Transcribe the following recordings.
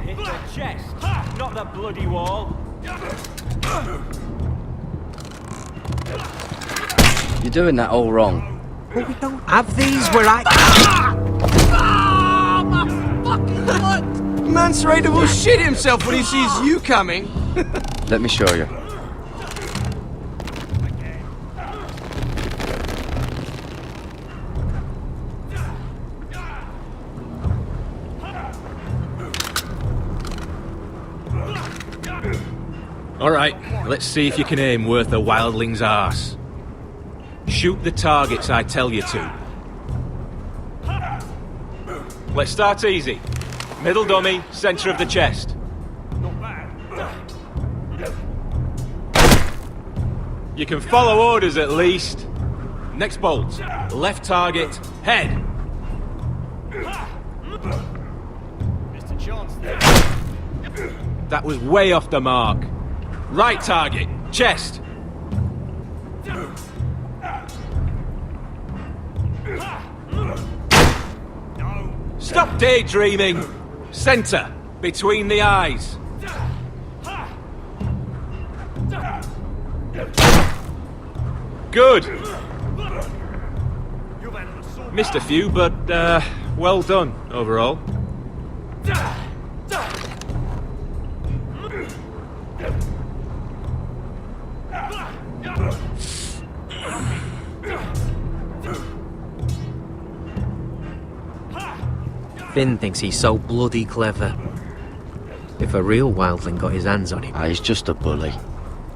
hit the chest, not the bloody wall. You're doing that all wrong. But we don't have these where I... My fucking foot! Man's ready will shit himself when he sees you coming. Let me show you. Alright, let's see if you can aim worth a wildling's arse. Shoot the targets I tell you to. Let's start easy. Middle dummy, centre of the chest. You can follow orders at least. Next bolt. Left target, head. Mr. Chance there. That was way off the mark. Right target, chest. Stop daydreaming. Center, between the eyes. Good. Missed a few, but well done overall. Finn thinks he's so bloody clever. If a real wildling got his hands on him... Ah, he's just a bully.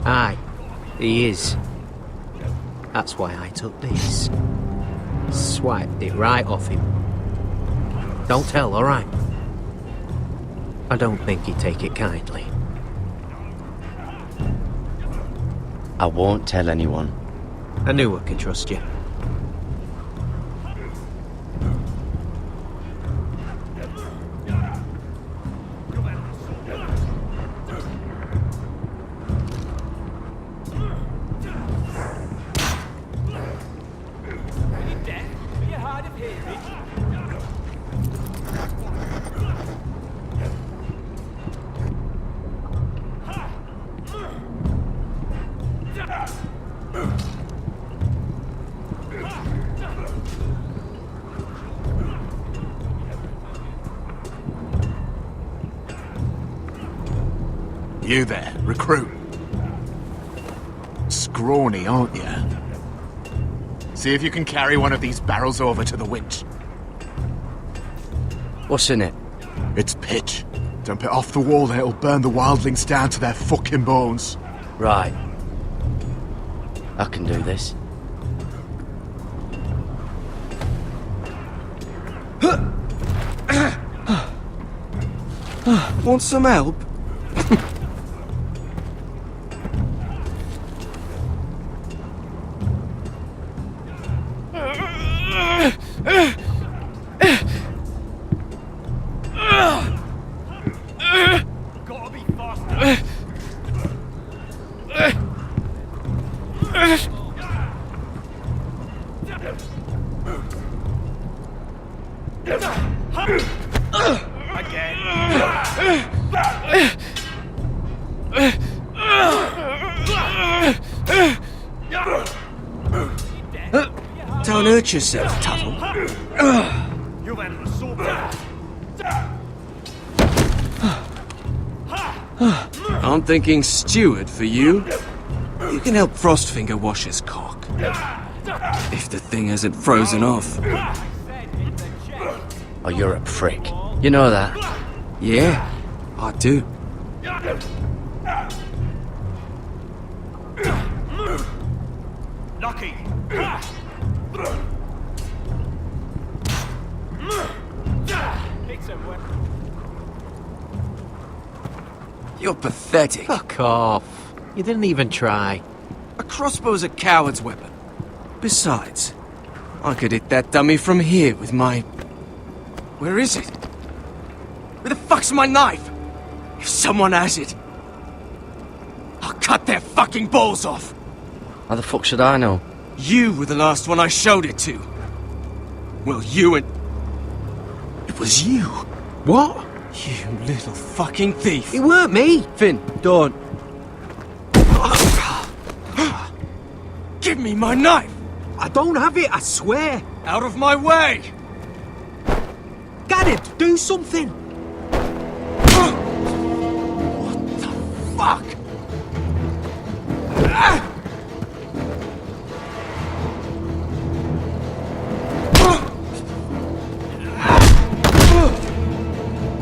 Aye, he is. That's why I took this. Swiped it right off him. Don't tell, alright? I don't think he'd take it kindly. I won't tell anyone. I knew I could trust you. You there, recruit. Scrawny, aren't you? See if you can carry one of these barrels over to the winch. What's in it? It's pitch. Dump it off the wall and it'll burn the wildlings down to their fucking bones. Right. I can do this. Want some help? Gotta be faster. Don't hurt yourself, Tuttle. You've had an assault there. I'm thinking steward for you. You can help Frostfinger wash his cock. If the thing hasn't frozen off. Oh, you're a prick. You know that? Yeah, I do. Lucky. You're pathetic. Fuck off. You didn't even try. A crossbow's a coward's weapon. Besides, I could hit that dummy from here with my... Where is it? Where the fuck's my knife? If someone has it, I'll cut their fucking balls off. How the fuck should I know? You were the last one I showed it to. Well, you and... It was you. What? You little fucking thief. It weren't me! Finn, don't. Give me my knife! I don't have it, I swear. Out of my way! Garrett, do something. What the fuck?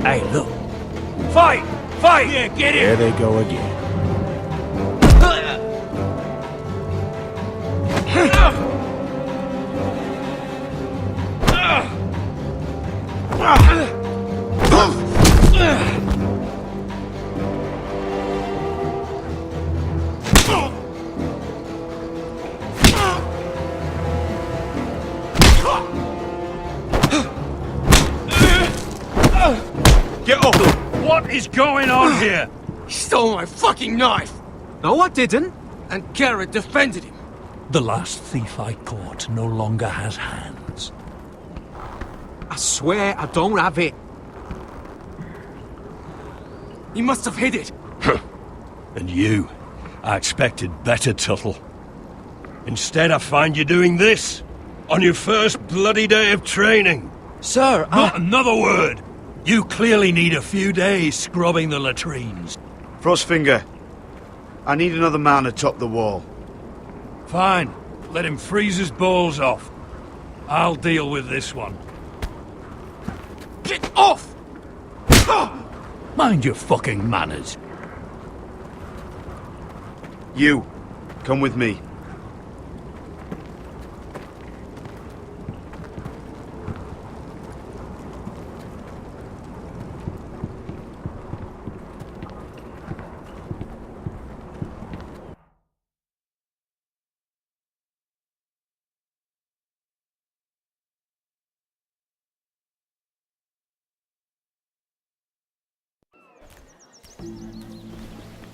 Hey, look. Fight! Fight! Yeah, get There it! they go again. Get up! What is going on here? He stole my fucking knife! No, I didn't. And Garrett defended him. The last thief I caught no longer has hands. I swear I don't have it. He must have hid it. And you, I expected better, Tuttle. Instead, I find you doing this on your first bloody day of training. Sir, Not another word! You clearly need a few days scrubbing the latrines. Frostfinger, I need another man atop the wall. Fine, let him freeze his balls off. I'll deal with this one. Get off! Mind your fucking manners. You, come with me.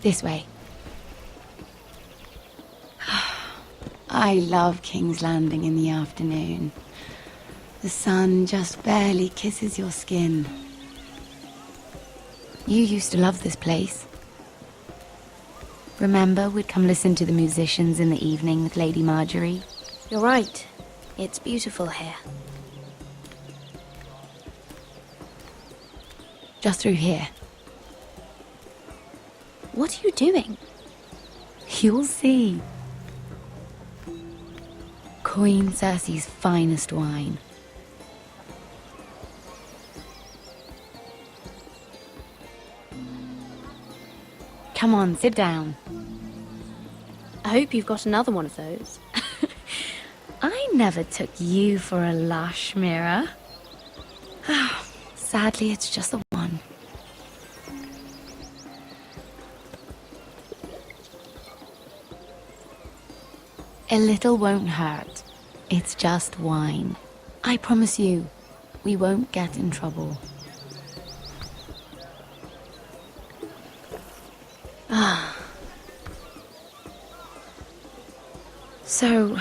This way. I love King's Landing in the afternoon. The sun just barely kisses your skin. You used to love this place. Remember, we'd come listen to the musicians in the evening with Lady Marjorie? You're right. It's beautiful here. Just through here. What are you doing? You'll see. Queen Cersei's finest wine. Come on, sit down. I hope you've got another one of those. I never took you for a lush, Mira. Sadly, it's just the one. A little won't hurt. It's just wine. I promise you, we won't get in trouble. So,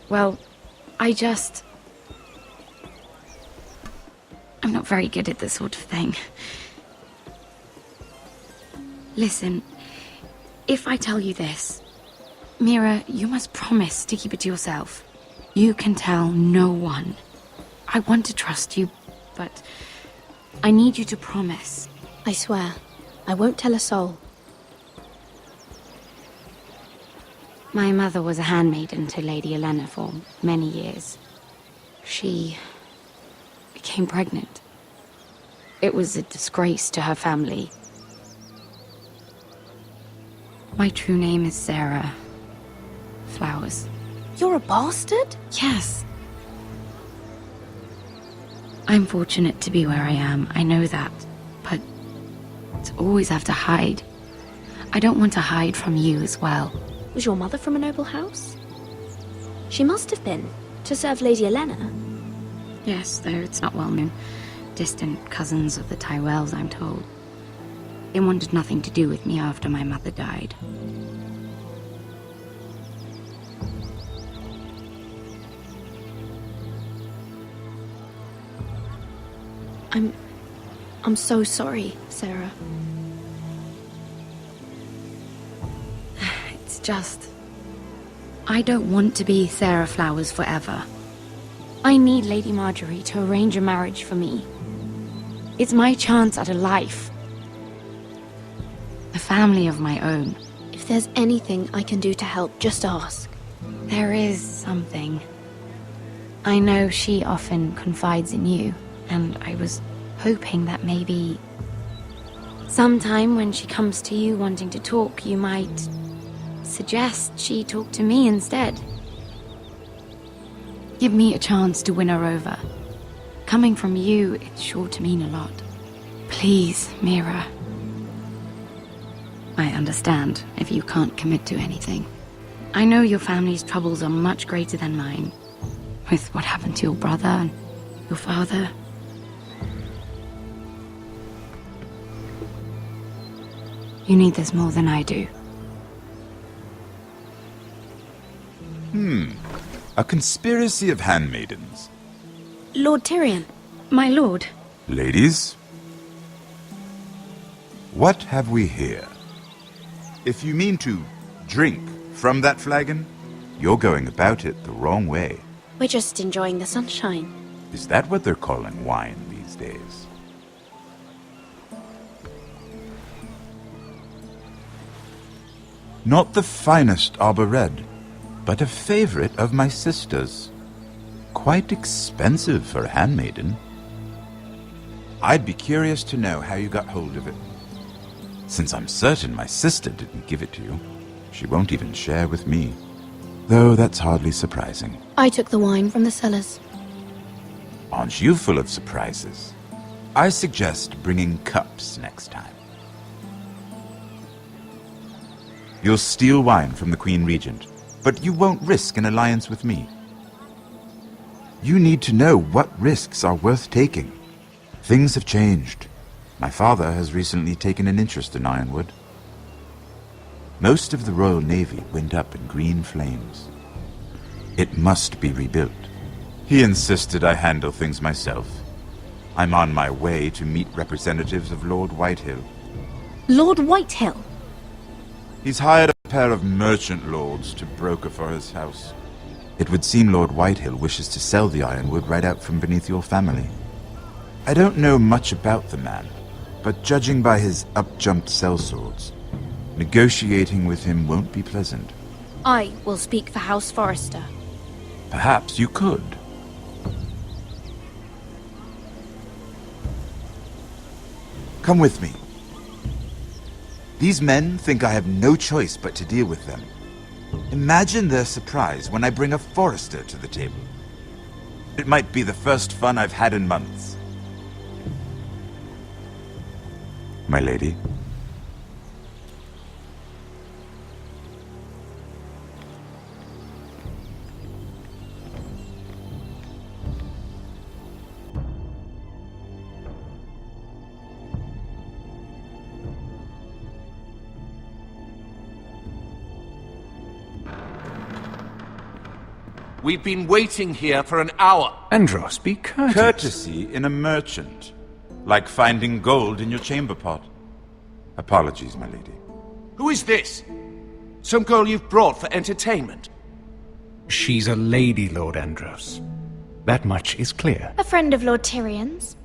well, I'm not very good at this sort of thing. Listen, if I tell you this, Mira, you must promise to keep it to yourself. You can tell no one. I want to trust you, but I need you to promise. I swear, I won't tell a soul. My mother was a handmaiden to Lady Olenna for many years. She became pregnant. It was a disgrace to her family. My true name is Sarah Flowers. You're a bastard? Yes. I'm fortunate to be where I am, I know that. But to always have to hide. I don't want to hide from you as well. Was your mother from a noble house? She must have been, to serve Lady Olenna. Yes, though it's not well known. distant cousins of the Tyrells, I'm told. They wanted nothing to do with me after my mother died. I'm so sorry, Sarah. It's just... I don't want to be Sarah Flowers forever. I need Lady Marjorie to arrange a marriage for me. It's my chance at a life. A family of my own. If there's anything I can do to help, just ask. There is something. I know she often confides in you, and I was hoping that maybe... sometime when she comes to you wanting to talk, you might suggest she talk to me instead. Give me a chance to win her over. Coming from you, it's sure to mean a lot. Please, Mira. I understand if you can't commit to anything. I know your family's troubles are much greater than mine. With what happened to your brother and your father. You need this more than I do. A conspiracy of handmaidens. Lord Tyrion. My lord. Ladies, what have we here? If you mean to drink from that flagon, you're going about it the wrong way. We're just enjoying the sunshine. Is that what they're calling wine these days? Not the finest Arbor Red, but a favorite of my sister's. Quite expensive for a handmaiden. I'd be curious to know how you got hold of it. Since I'm certain my sister didn't give it to you, she won't even share with me. Though that's hardly surprising. I took the wine from the cellars. Aren't you full of surprises? I suggest bringing cups next time. You'll steal wine from the Queen Regent, but you won't risk an alliance with me. You need to know what risks are worth taking. Things have changed. My father has recently taken an interest in Ironwood. Most of the Royal Navy went up in green flames. It must be rebuilt. He insisted I handle things myself. I'm on my way to meet representatives of Lord Whitehill. Lord Whitehill? He's hired a pair of merchant lords to broker for his house. It would seem Lord Whitehill wishes to sell the Ironwood right out from beneath your family. I don't know much about the man, but judging by his up-jumped sellswords, negotiating with him won't be pleasant. I will speak for House Forrester. Perhaps you could. Come with me. These men think I have no choice but to deal with them. Imagine their surprise when I bring a Forrester to the table. It might be the first fun I've had in months. My lady. We've been waiting here for an hour. Andros, be courteous. Courtesy in a merchant. Like finding gold in your chamber pot. Apologies, my lady. Who is this? Some girl you've brought for entertainment? She's a lady, Lord Andros. That much is clear. A friend of Lord Tyrion's.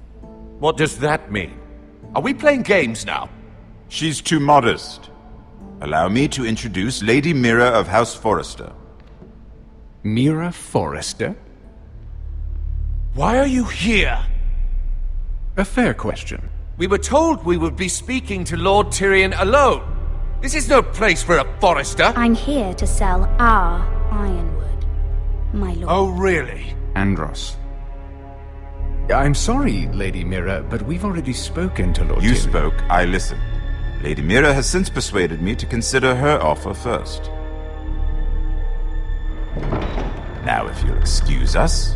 What does that mean? Are we playing games now? She's too modest. Allow me to introduce Lady Mira of House Forrester. Mira Forrester? Why are you here? A fair question. We were told we would be speaking to Lord Tyrion alone. This is no place for a Forrester. I'm here to sell our Ironwood, my lord. Oh, really? Andros. I'm sorry, Lady Mira, but we've already spoken to Lord You Tyrion. spoke, I listened. Lady Mira has since persuaded me to consider her offer first. Now, if you'll excuse us...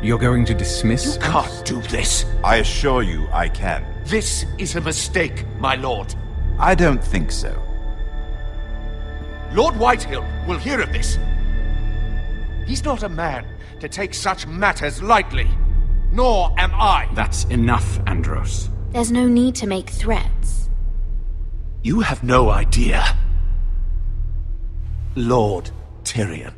You're going to dismiss? You can't do this. I assure you I can. This is a mistake, my lord. I don't think so. Lord Whitehill will hear of this. He's not a man to take such matters lightly. Nor am I. That's enough, Andros. There's no need to make threats. You have no idea. Lord Tyrion.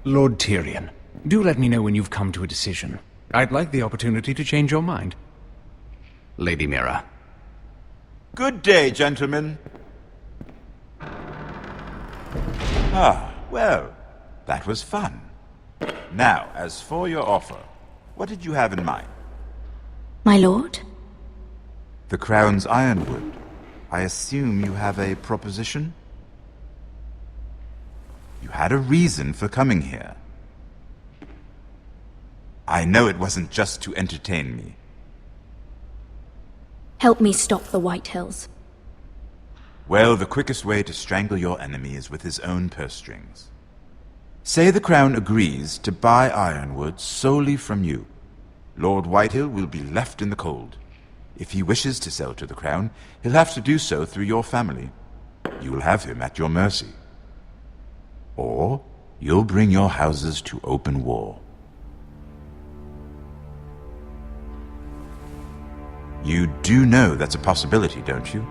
Lord Tyrion, do let me know when you've come to a decision. I'd like the opportunity to change your mind. Lady Mira. Good day, gentlemen. Ah, well, that was fun. Now, as for your offer, what did you have in mind? My lord? The Crown's Ironwood. I assume you have a proposition? You had a reason for coming here. I know it wasn't just to entertain me. Help me stop the Whitehills. Well, the quickest way to strangle your enemy is with his own purse strings. Say the Crown agrees to buy Ironwood solely from you. Lord Whitehill will be left in the cold. If he wishes to sell to the Crown, he'll have to do so through your family. You will have him at your mercy. Or you'll bring your houses to open war. You do know that's a possibility, don't you?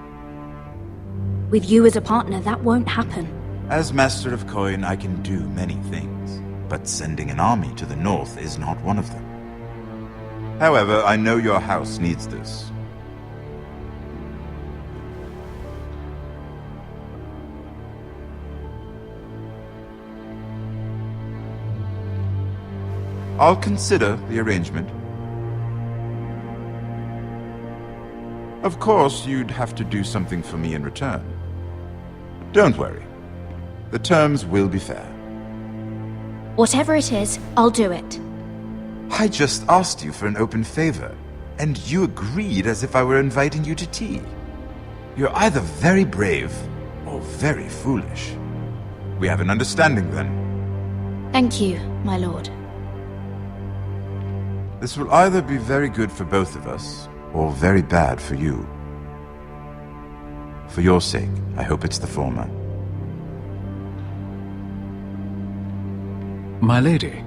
With you as a partner, that won't happen. As Master of Coin, I can do many things, but sending an army to the north is not one of them. However, I know your house needs this. I'll consider the arrangement. Of course, you'd have to do something for me in return. Don't worry. The terms will be fair. Whatever it is, I'll do it. I just asked you for an open favor, and you agreed as if I were inviting you to tea. You're either very brave or very foolish. We have an understanding then. Thank you, my lord. This will either be very good for both of us, or very bad for you. For your sake, I hope it's the former. My lady.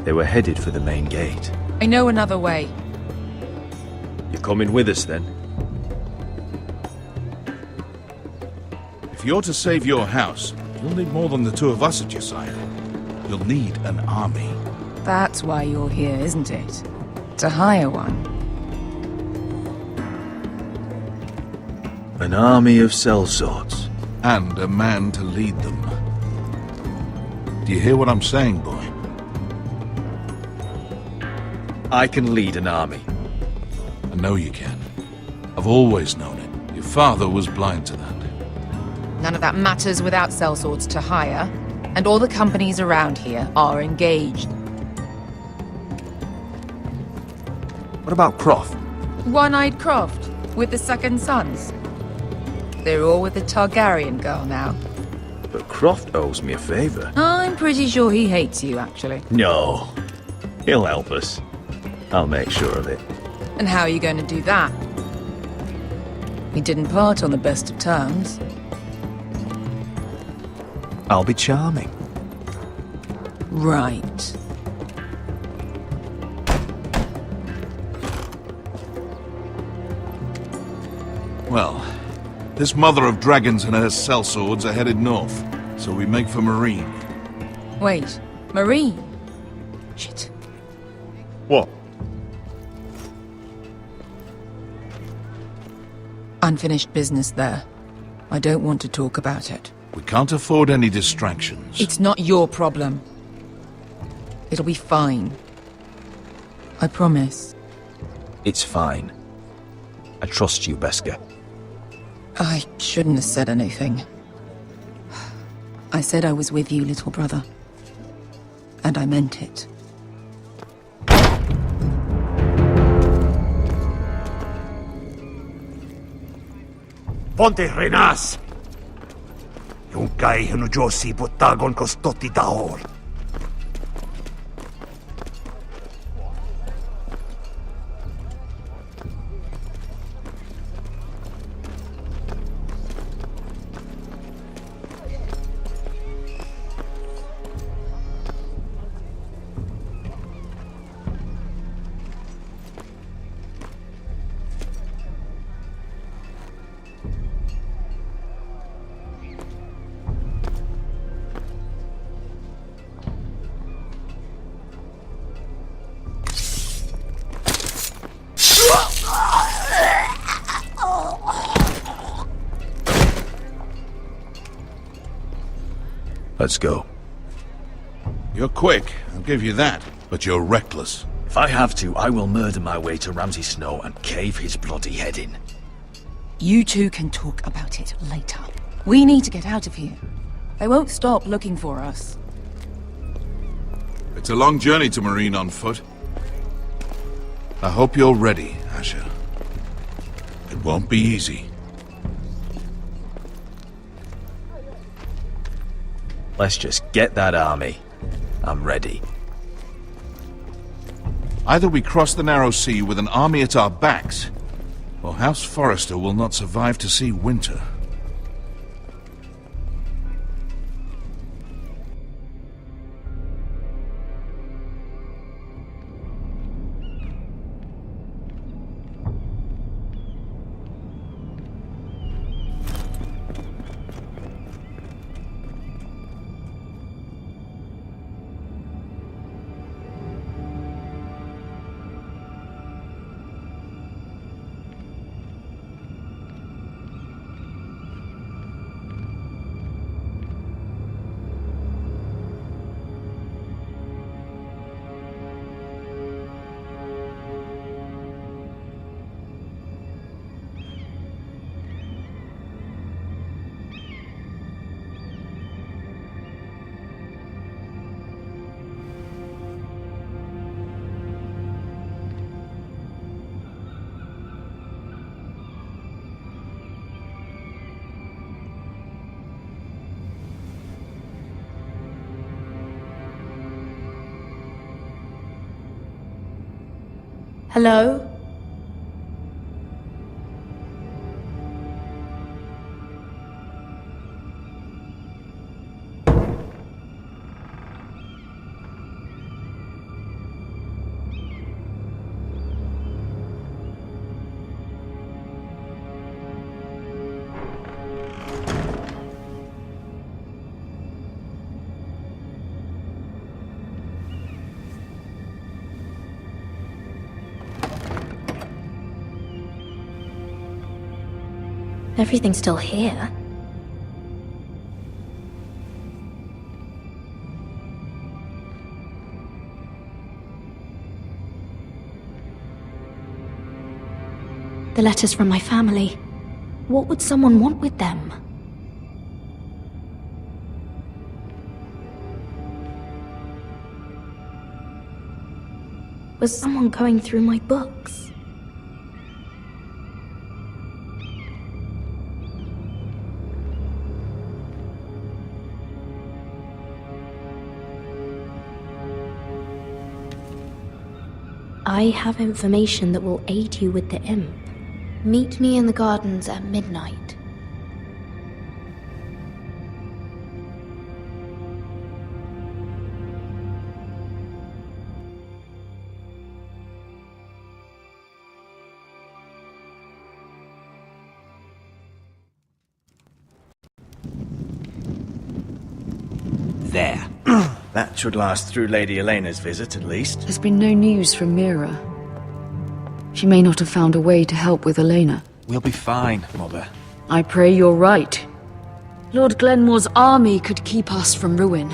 They were headed for the main gate. I know another way. You're coming with us, then? If you're to save your house, you'll need more than the two of us at your side. You'll need an army. That's why you're here, isn't it? To hire one. An army of sellswords. And a man to lead them. Do you hear what I'm saying, boy? I can lead an army. I know you can. I've always known it. Your father was blind to that. None of that matters without sellswords to hire, and all the companies around here are engaged. What about Croft? One-eyed Croft, with the second sons. They're all with the Targaryen girl now. But Croft owes me a favor. I'm pretty sure he hates you, actually. No. He'll help us. I'll make sure of it. And how are you going to do that? We didn't part on the best of terms. I'll be charming. Right. Well, This mother of dragons and her sellswords are headed north, so we make for Marine. Wait, Marine? Shit. What? Unfinished business there. I don't want to talk about it. We can't afford any distractions. It's not your problem. It'll be fine. I promise. It's fine. I trust you, Beskar. I shouldn't have said anything. I said I was with you, little brother. And I meant it. Ponte renas! Yung kay hanu Josi butagon ko stoti dahol. Let's go. You're quick, I'll give you that, but you're reckless. If I have to, I will murder my way to Ramsay Snow and cave his bloody head in. You two can talk about it later. We need to get out of here. They won't stop looking for us. It's a long journey to Marine on foot. I hope you're ready, Asher. It won't be easy. Let's just get that army. I'm ready. Either we cross the narrow sea with an army at our backs, or House Forrester will not survive to see winter. Hello? Everything's still here. The letters from my family. What would someone want with them? Was someone going through my books? I have information that will aid you with the imp. Meet me in the gardens at midnight. there. That should last through Lady Elena's visit, at least. There's been no news from Mira. She may not have found a way to help with Elena. We'll be fine, Mother. I pray you're right. Lord Glenmore's army could keep us from ruin.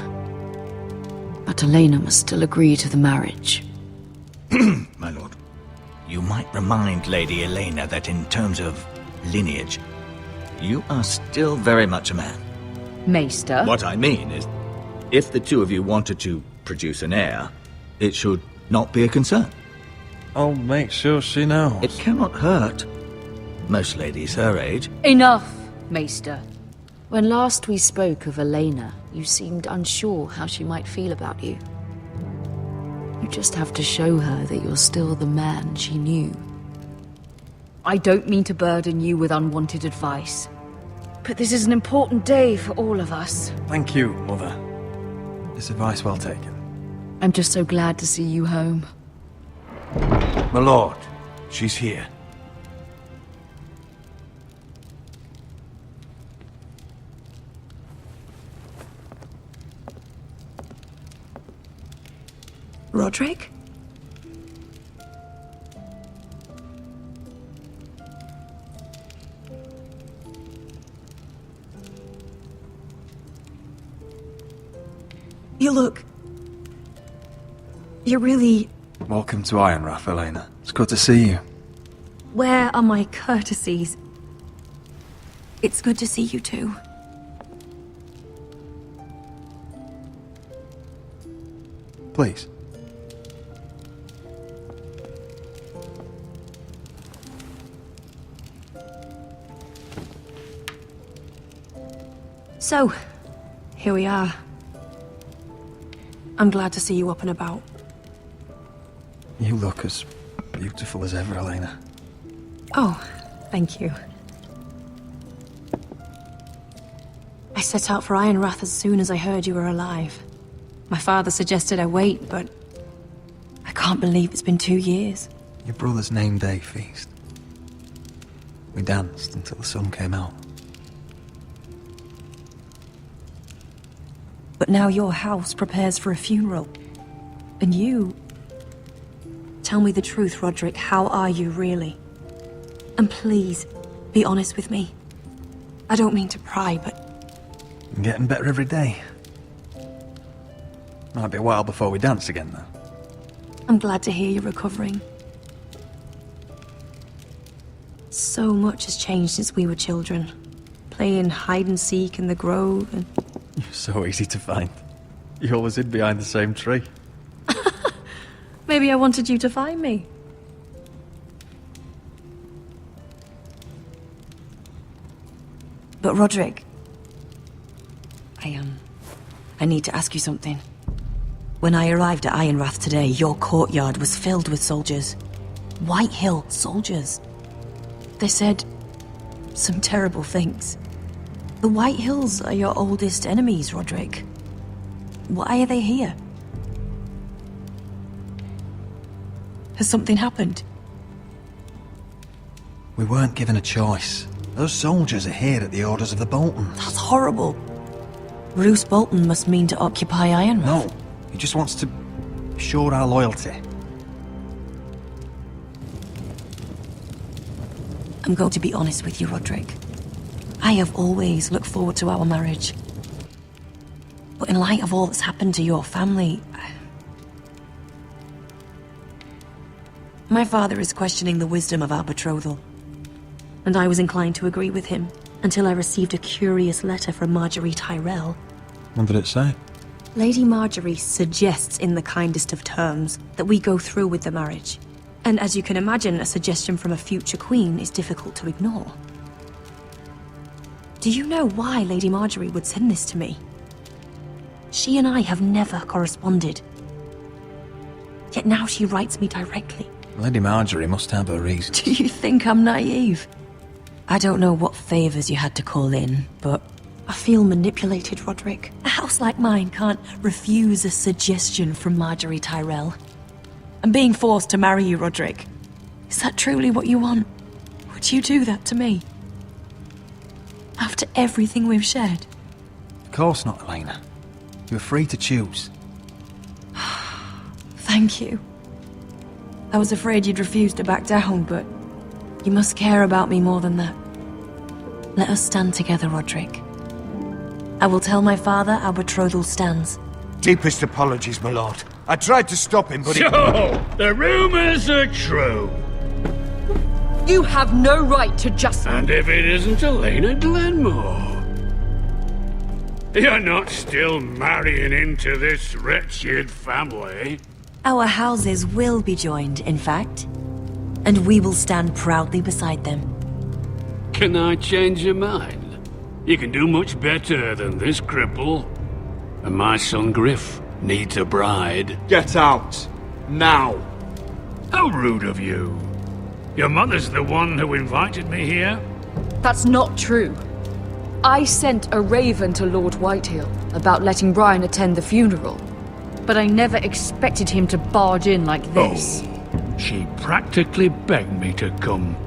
But Elena must still agree to the marriage. My lord, you might remind Lady Elena that in terms of lineage, you are still very much a man. Maester? What I mean is, if the two of you wanted to produce an heir, it should not be a concern. I'll make sure she knows. It cannot hurt. Most ladies her age. Enough, Maester. When last we spoke of Elena, you seemed unsure how she might feel about you. You just have to show her that you're still the man she knew. I don't mean to burden you with unwanted advice, but this is an important day for all of us. Thank you, Mother. This advice well taken. I'm just so glad to see you home. My lord, she's here. Roderick? You look... You're really... Welcome to Ironrath, Elena. It's good to see you. Where are my courtesies? It's good to see you too. Please. So, here we are. I'm glad to see you up and about. You look as beautiful as ever, Elena. Oh, thank you. I set out for Ironrath as soon as I heard you were alive. My father suggested I wait, but I can't believe it's been 2 years. Your brother's name day feast. We danced until the sun came out. But now your house prepares for a funeral. And you... Tell me the truth, Roderick. How are you, really? And please, be honest with me. I don't mean to pry, but... I'm getting better every day. Might be a while before we dance again, though. I'm glad to hear you're recovering. So much has changed since we were children. Playing hide-and-seek in the grove and... You're so easy to find. You always hid behind the same tree. Maybe I wanted you to find me. But Roderick... I need to ask you something. When I arrived at Ironrath today, your courtyard was filled with soldiers. White Hill soldiers. They said some terrible things. The White Hills are your oldest enemies, Roderick. Why are they here? Has something happened? We weren't given a choice. Those soldiers are here at the orders of the Boltons. That's horrible. Roose Bolton must mean to occupy Ironrath. No, he just wants to assure our loyalty. I'm going to be honest with you, Roderick. I have always looked forward to our marriage. But in light of all that's happened to your family... My father is questioning the wisdom of our betrothal. And I was inclined to agree with him, until I received a curious letter from Marjorie Tyrell. What did it say? Lady Marjorie suggests in the kindest of terms that we go through with the marriage. And as you can imagine, a suggestion from a future queen is difficult to ignore. Do you know why Lady Marjorie would send this to me? She and I have never corresponded. Yet now she writes me directly. Lady Marjorie must have her reasons. Do you think I'm naive? I don't know what favors you had to call in, but I feel manipulated, Roderick. A house like mine can't refuse a suggestion from Marjorie Tyrell. I'm being forced to marry you, Roderick. Is that truly what you want? Would you do that to me? After everything we've shared? Of course not, Elena. You're free to choose. Thank you. I was afraid you'd refuse to back down, but you must care about me more than that. Let us stand together, Roderick. I will tell my father our betrothal stands. Deepest apologies, my lord. I tried to stop him, but So, the rumors are true. You have no right to just... And if it isn't Elena Glenmore? You're not still marrying into this wretched family? Our houses will be joined, in fact. And we will stand proudly beside them. Can I change your mind? You can do much better than this cripple. And my son Griff needs a bride. Get out. Now. How rude of you. Your mother's the one who invited me here? That's not true. I sent a raven to Lord Whitehill about letting Brian attend the funeral. But I never expected him to barge in like this. Oh, she practically begged me to come.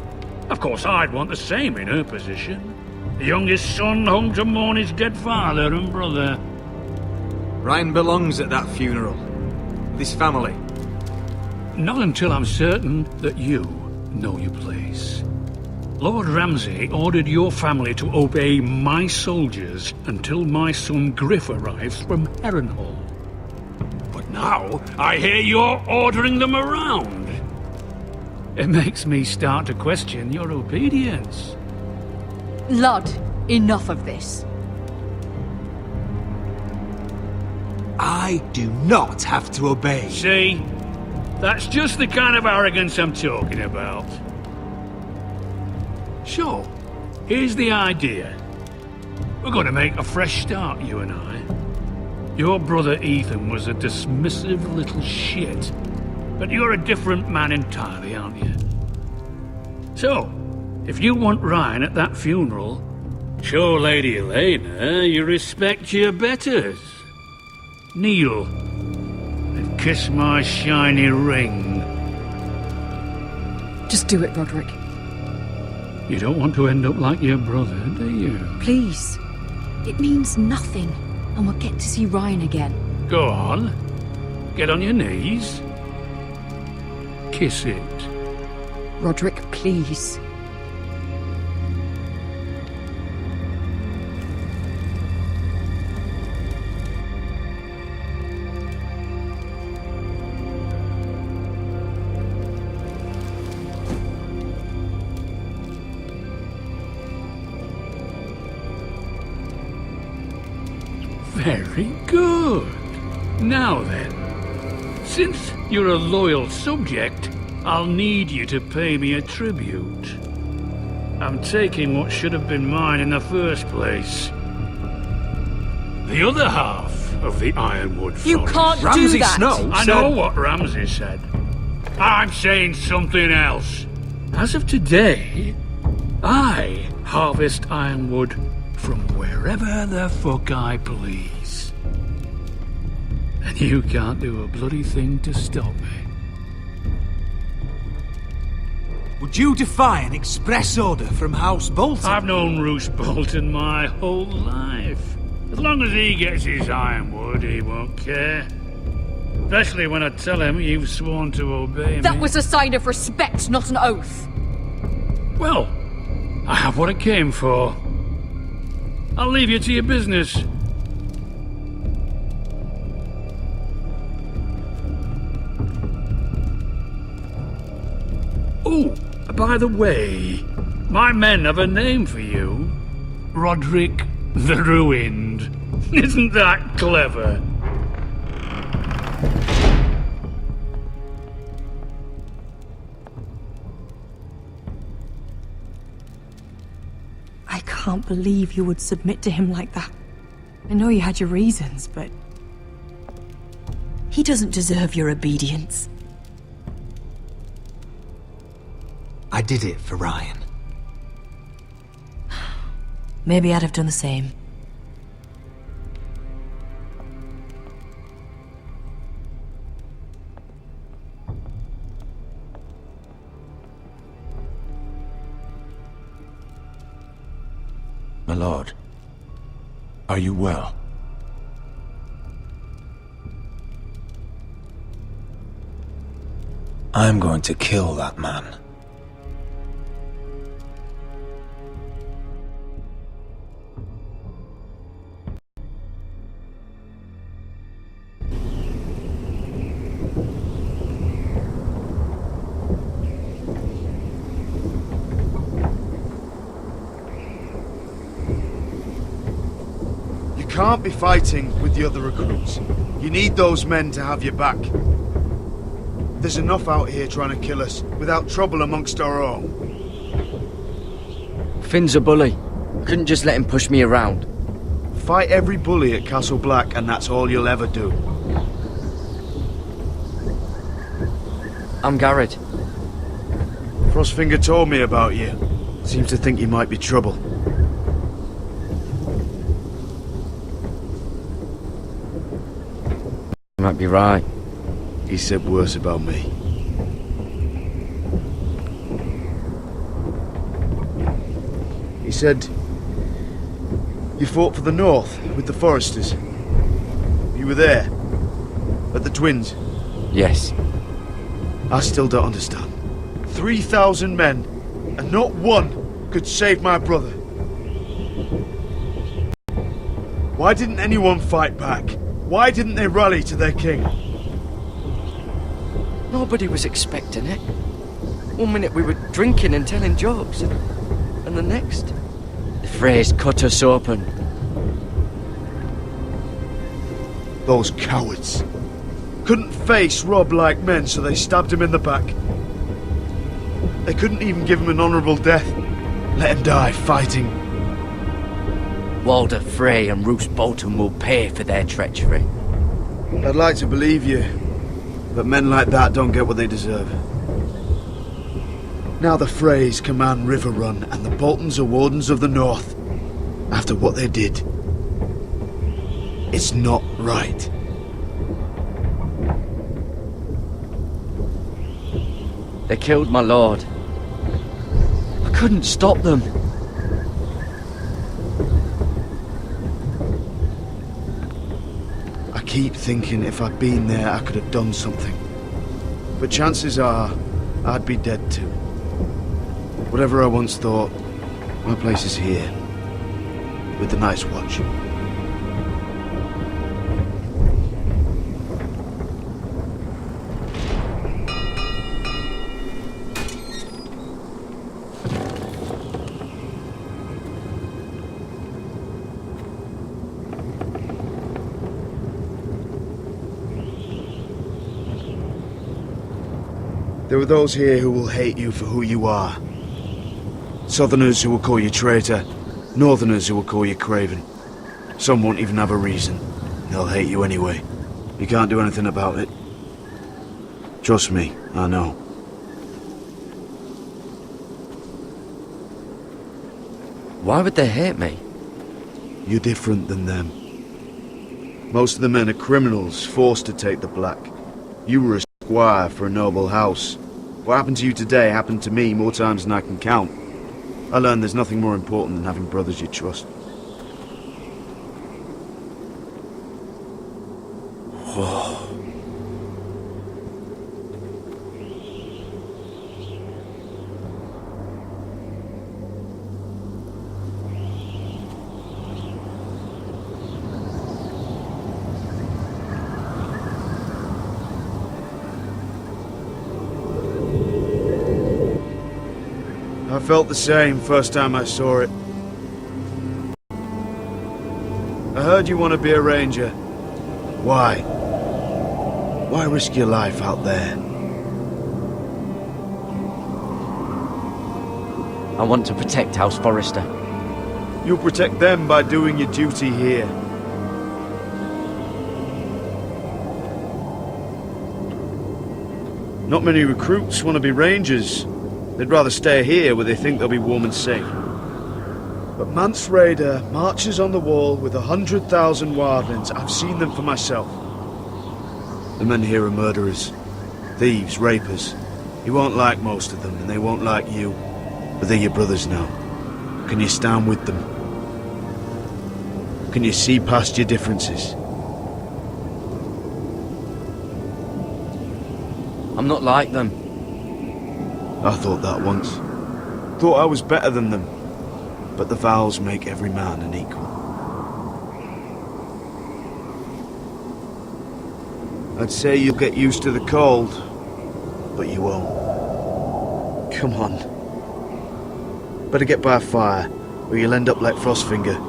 Of course, I'd want the same in her position. The youngest son home to mourn his dead father and brother. Ryan belongs at that funeral. This family. Not until I'm certain that you know your place. Lord Ramsay ordered your family to obey my soldiers until my son Griff arrives from Harrenhal. But now, I hear you're ordering them around. It makes me start to question your obedience. Lud, enough of this. I do not have to obey. See? That's just the kind of arrogance I'm talking about. So, here's the idea. We're going to make a fresh start, you and I. Your brother Ethan was a dismissive little shit. But you're a different man entirely, aren't you? So, if you want Ryan at that funeral, show Lady Elena you respect your betters. Kneel and kiss my shiny ring. Just do it, Roderick. You don't want to end up like your brother, do you? Please. It means nothing, and we'll get to see Ryan again. Go on. Get on your knees. Kiss it. Roderick, please. Very good. Now then, since you're a loyal subject, I'll need you to pay me a tribute. I'm taking what should have been mine in the first place. The other half of the Ironwood Forest. You can't do that! Snow I know what Ramsay said. I'm saying something else. As of today, I harvest ironwood from wherever the fuck I please. And you can't do a bloody thing to stop me. Would you defy an express order from House Bolton? I've known Roose Bolton my whole life. As long as he gets his ironwood, he won't care. Especially when I tell him you've sworn to obey me. That was a sign of respect, not an oath. Well, I have what I came for. I'll leave you to your business. Oh, by the way, my men have a name for you. Roderick the Ruined. Isn't that clever? I can't believe you would submit to him like that. I know you had your reasons, but... he doesn't deserve your obedience. I did it for Ryan. Maybe I'd have done the same. My lord, are you well? I'm going to kill that man. You can't be fighting with the other recruits. You need those men to have your back. There's enough out here trying to kill us, without trouble amongst our own. Finn's a bully. I couldn't just let him push me around. Fight every bully at Castle Black, and that's all you'll ever do. I'm Garrett. Frostfinger told me about you. Seems to think you might be trouble. You might be right. He said worse about me. He said you fought for the North with the Foresters. You were there at the Twins. Yes. I still don't understand. 3,000 men, and not one could save my brother. Why didn't anyone fight back? Why didn't they rally to their king? Nobody was expecting it. One minute we were drinking and telling jokes, and the next, the Freys cut us open. Those cowards. Couldn't face Rob like men, so they stabbed him in the back. They couldn't even give him an honourable death. Let him die fighting. Walder Frey and Roose Bolton will pay for their treachery. I'd like to believe you, but men like that don't get what they deserve. Now the Freys command River Run, and the Boltons are Wardens of the North. After what they did. It's not right. They killed my lord. I couldn't stop them. I keep thinking if I'd been there, I could have done something. But chances are, I'd be dead too. Whatever I once thought, my place is here. With the Night's Watch. There are those here who will hate you for who you are. Southerners who will call you traitor, Northerners who will call you craven. Some won't even have a reason. They'll hate you anyway. You can't do anything about it. Trust me, I know. Why would they hate me? You're different than them. Most of the men are criminals, forced to take the black. You were a squire for a noble house. What happened to you today happened to me more times than I can count. I learned there's nothing more important than having brothers you trust. Whoa. I felt the same first time I saw it. I heard you want to be a ranger. Why? Why risk your life out there? I want to protect House Forrester. You'll protect them by doing your duty here. Not many recruits want to be rangers. They'd rather stay here where they think they'll be warm and safe. But Mance Raider marches on the wall with 100,000 wildlings. I've seen them for myself. The men here are murderers, thieves, rapers. You won't like most of them, and they won't like you. But they're your brothers now. Can you stand with them? Can you see past your differences? I'm not like them. I thought that once. Thought I was better than them. But the vows make every man an equal. I'd say you'll get used to the cold, but you won't. Come on. Better get by a fire, or you'll end up like Frostfinger.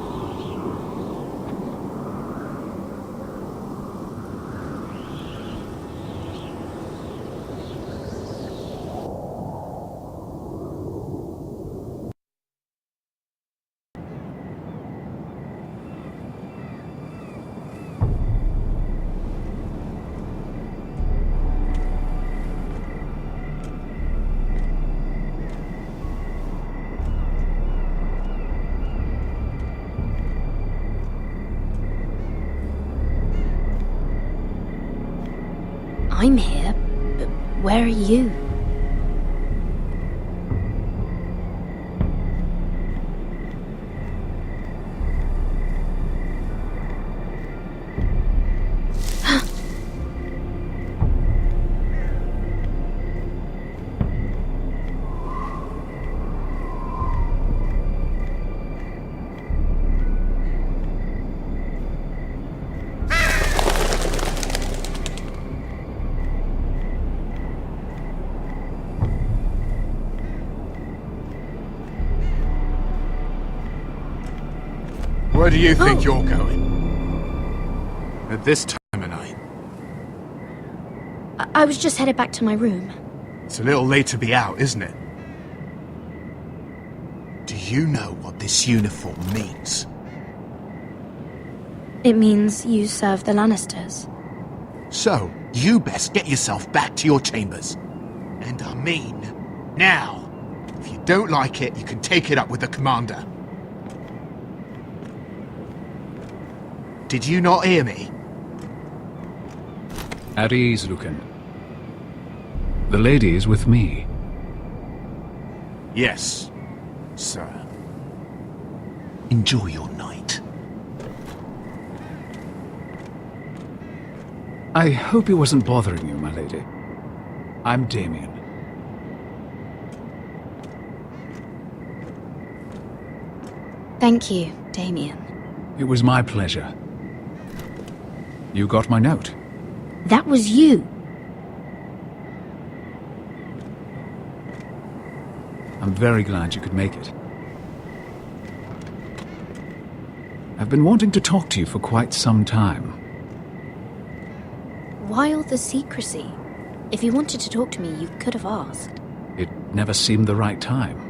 I'm here, but where are you? Where do you think you're going? At this time of night? I was just headed back to my room. It's a little late to be out, isn't it? Do you know what this uniform means? It means you serve the Lannisters. So, you best get yourself back to your chambers. And I mean, now. If you don't like it, you can take it up with the commander. Did you not hear me? At ease, Lucan. The lady is with me. Yes, sir. Enjoy your night. I hope he wasn't bothering you, my lady. I'm Damien. Thank you, Damien. It was my pleasure. You got my note. That was you. I'm very glad you could make it. I've been wanting to talk to you for quite some time. Why all the secrecy? If you wanted to talk to me, you could have asked. It never seemed the right time.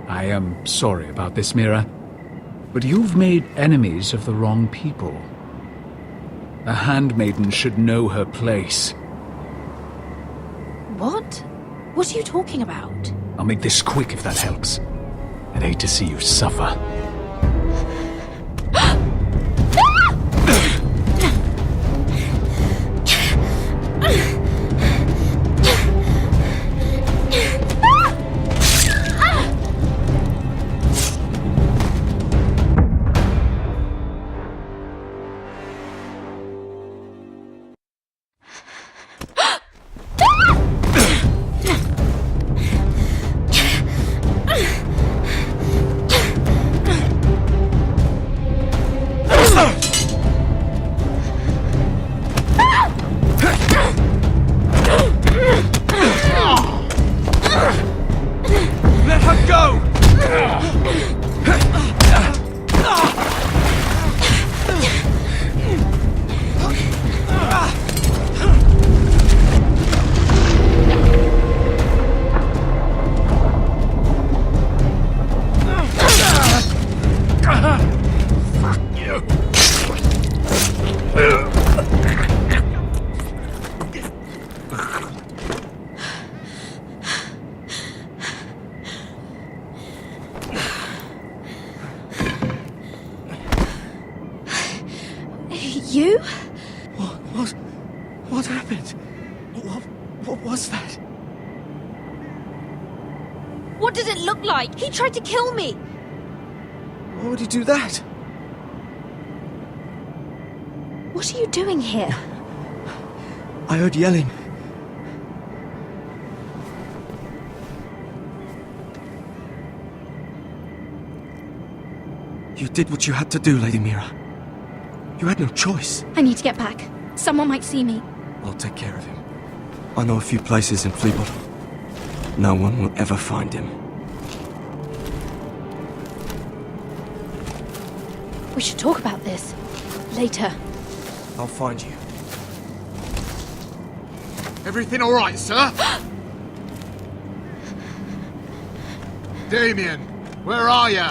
I am sorry about this, Mira, but you've made enemies of the wrong people. A handmaiden should know her place. What? What are you talking about? I'll make this quick if that helps. I'd hate to see you suffer. Let her go! Fuck you! You? What happened? What was that? What did it look like? He tried to kill me! Why would he do that? What are you doing here? I heard yelling. You did what you had to do, Lady Mira. You had no choice. I need to get back. Someone might see me. I'll take care of him. I know a few places in Fleetwood. No one will ever find him. We should talk about this. Later. I'll find you. Everything all right, sir? Damien, where are you?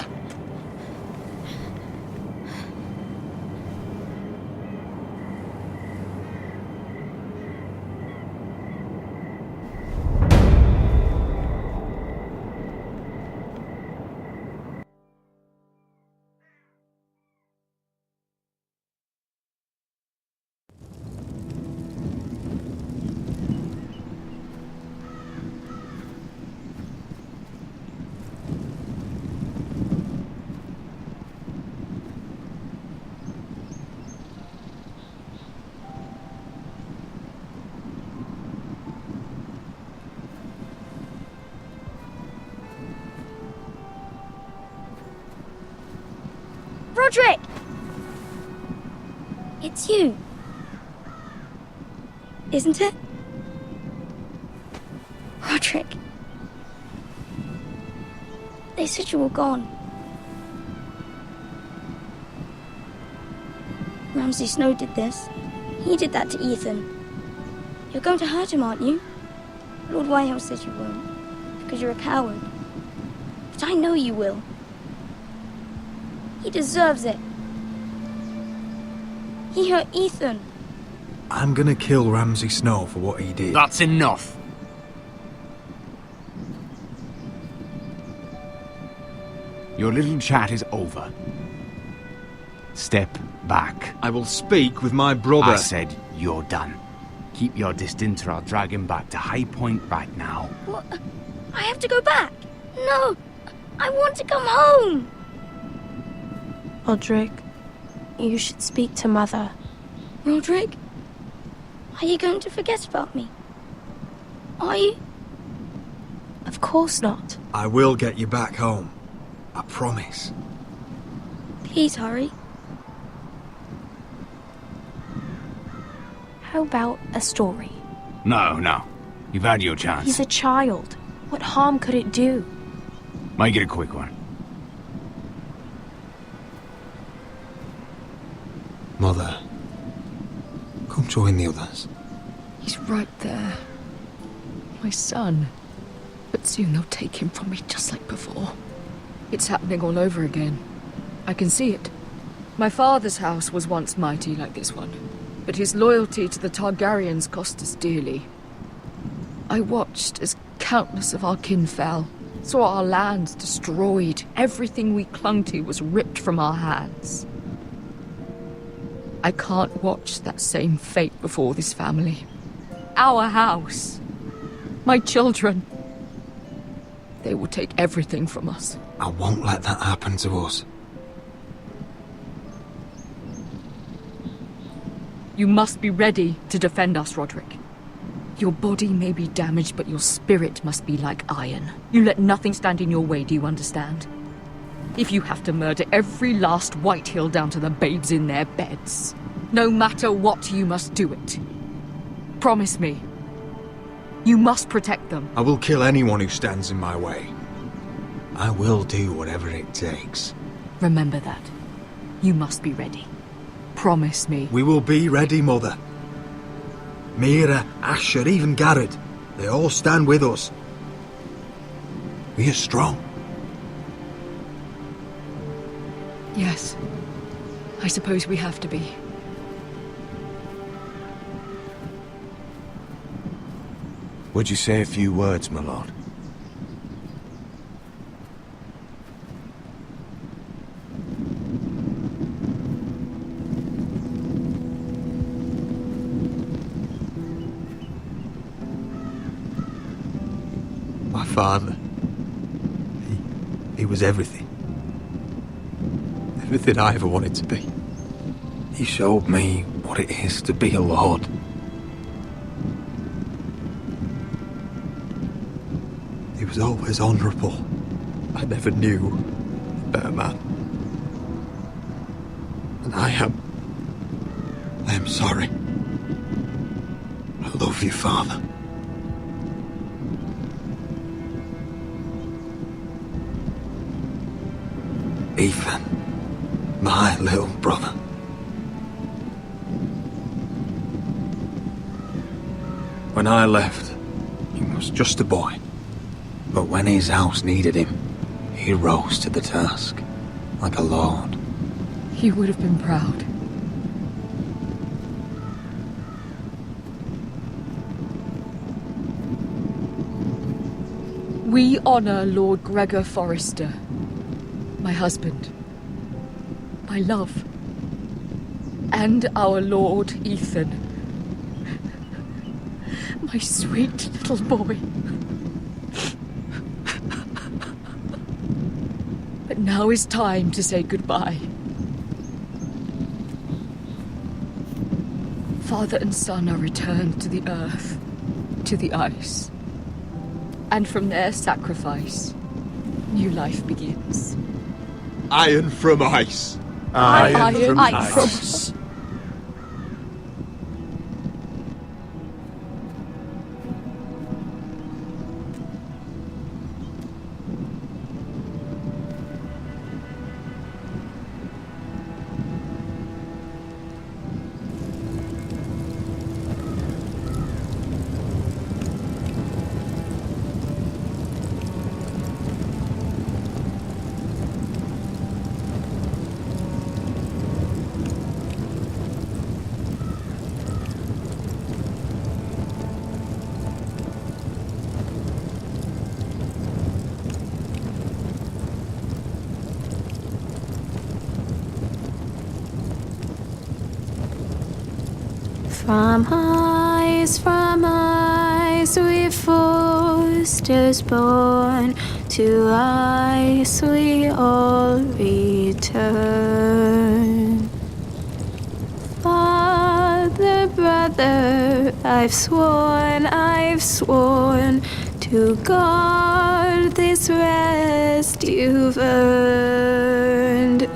Roderick! It's you. Isn't it? Roderick. They said you were gone. Ramsay Snow did this. He did that to Ethan. You're going to hurt him, aren't you? Lord Whitehill says you won't, because you're a coward. But I know you will. He deserves it. He hurt Ethan. I'm gonna kill Ramsay Snow for what he did. That's enough. Your little chat is over. Step back. I will speak with my brother. I said you're done. Keep your distance or I'll drag him back to High Point right now. What? I have to go back? No! I want to come home! Roderick, you should speak to Mother. Roderick? Are you going to forget about me? Are you? Of course not. I will get you back home. I promise. Please hurry. How about a story? No. You've had your chance. He's a child. What harm could it do? Make it a quick one. Mother, come join the others. He's right there. My son. But soon they'll take him from me just like before. It's happening all over again. I can see it. My father's house was once mighty like this one, but his loyalty to the Targaryens cost us dearly. I watched as countless of our kin fell, saw our lands destroyed, everything we clung to was ripped from our hands. I can't watch that same fate before this family. Our house. My children. They will take everything from us. I won't let that happen to us. You must be ready to defend us, Roderick. Your body may be damaged, but your spirit must be like iron. You let nothing stand in your way, do you understand? If you have to murder every last Whitehill down to the babes in their beds, no matter what, you must do it. Promise me. You must protect them. I will kill anyone who stands in my way. I will do whatever it takes. Remember that. You must be ready. Promise me. We will be ready, Mother. Mira, Asher, even Garrett. They all stand with us. We are strong. Yes. I suppose we have to be. Would you say a few words, my lord? My father. He was everything. Everything I ever wanted to be. He showed me what it is to be a lord. He was always honourable. I never knew a better man. And I am sorry. I love you, Father. Ethan, my little brother. When I left, he was just a boy. But when his house needed him, he rose to the task, like a lord. He would have been proud. We honor Lord Gregor Forrester, my husband, my love, and our Lord Ethan, my sweet little boy. But now is time to say goodbye. Father and son are returned to the earth, to the ice. And from their sacrifice, new life begins. Iron from ice. Iron from ice. From ice we Forsters born, to ice we all return. Father, brother, I've sworn to guard this rest you've earned.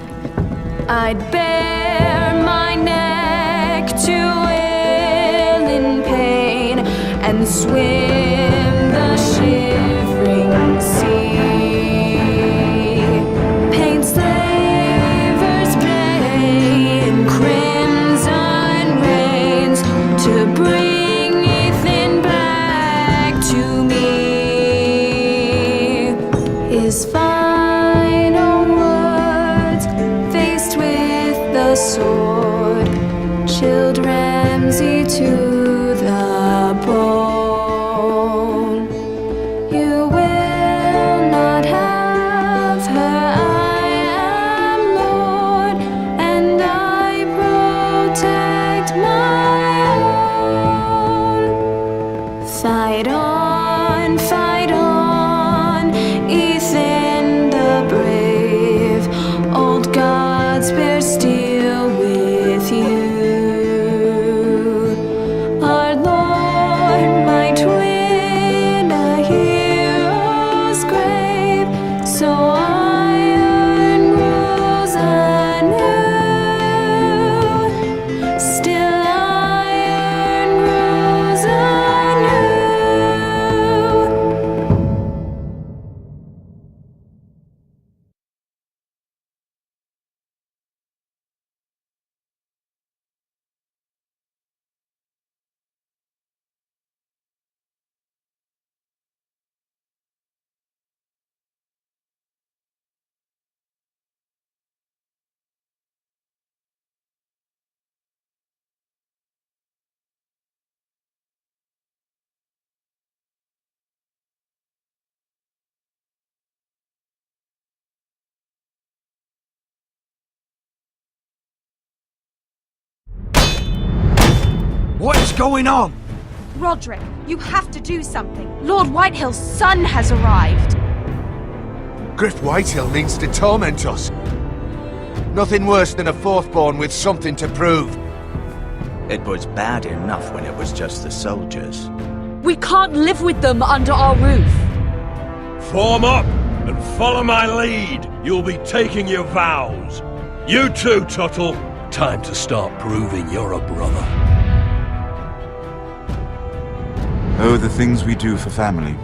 I'd bare my neck to and swim the shivering sea. Paint slavers play in crimson rains to bring Ethan back to me. His final words, faced with the sword, chilled Ramsay to the bone. You will not have her. I am Lord, and I protect my own. Fight on, Ethan the brave. Old gods bear steel with you. What is going on? Roderick, you have to do something. Lord Whitehill's son has arrived. Griff Whitehill means to torment us. Nothing worse than a fourth-born with something to prove. It was bad enough when it was just the soldiers. We can't live with them under our roof. Form up and follow my lead. You'll be taking your vows. You too, Tuttle. Time to start proving you're a brother. Oh, the things we do for family.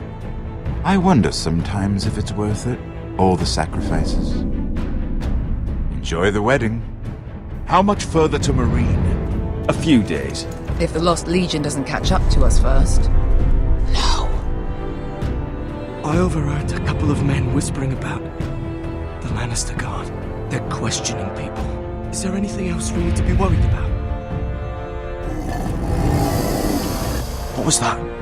I wonder sometimes if it's worth it, all the sacrifices. Enjoy the wedding. How much further to Marine? A few days. If the Lost Legion doesn't catch up to us first. I overheard a couple of men whispering about the Lannister Guard. They're questioning people. Is there anything else we need to be worried about? What was that?